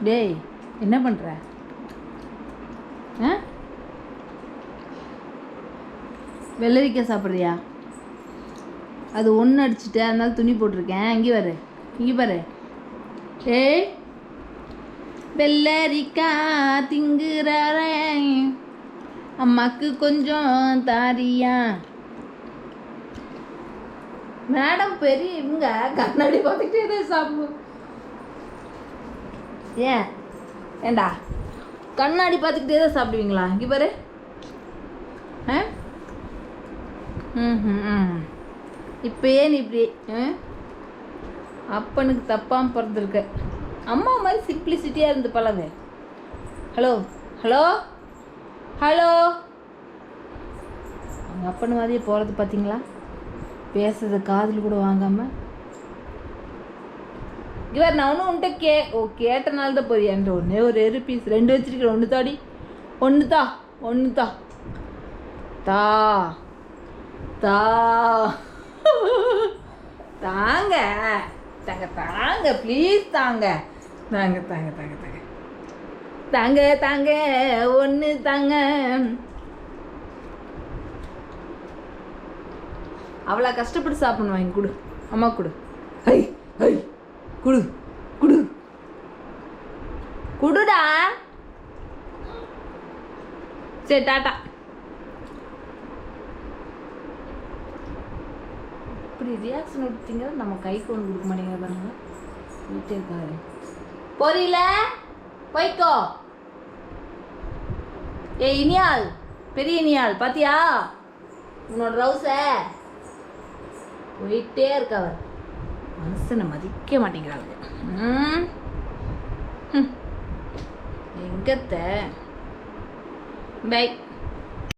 டேய் என்ன பண்ணுற? வெள்ளரிக்காய் சாப்பிட்றியா? அது ஒன்று அடிச்சுட்டு அதனால துணி போட்டிருக்கேன். இங்கே பாரு. ஏய் வெள்ளரிக்காய் திங்குறாரே, அம்மாக்கு கொஞ்சம் தாரியா. மேடம் பெரிய இவங்க கண்ணாடி பார்த்துக்கிட்டே தான் சாப்பிடும். ஏண்டா கண்ணாடி பார்த்துக்கிட்டே தான் சாப்பிடுவீங்களா? இங்கே பாரு. இப்பயே நீ இப்படி அப்பனுக்கு தப்பாமல் பிறந்திருக்க. அம்மா மாதிரி சிம்பிளிசிட்டியாக இருந்து பழங்க. ஹலோ ஹலோ ஹலோ அவங்க அப்பனு மாதிரியே போகிறது பார்த்தீங்களா? பேசுறத காதில் கூட வாங்காமல். இவர் நான் ஒன்றும் உன்ட்ட கேட்டனால தான் போறியான்ற ஒன்று ஒரு பீஸ் 2 வச்சிருக்கிறேன். ஒன்று தாடி, ஒன்று தா தா தா தாங்க தாங்க தாங்க ப்ளீஸ் தாங்க தாங்க தாங்க தாங்க தாங்க தாங்க தாங்க ஒன்று தாங்க. அவ்வளோ கஷ்டப்பட்டு சாப்பிடணும். வாங்கி கொடு, அம்மா கொடு. ஐ ஐ குடு குடு குடுடா. சரி டாட்டா. இப்படி ரியாக்ஷன் கொடுத்தீங்க, நம்ம கைக்கு ஒன்று கொடுக்க மாட்டேங்கிற பாருங்க. வீட்டே இருக்காரு போறீல போய்க்கோ. இனியால் பெரிய இனியால் பாத்தியா உன்னோட ரவுஸ? போயிட்டே இருக்கவர். மனுஷனை மதிக்க மாட்டேங்கிறாங்க. எங்கத்த பை.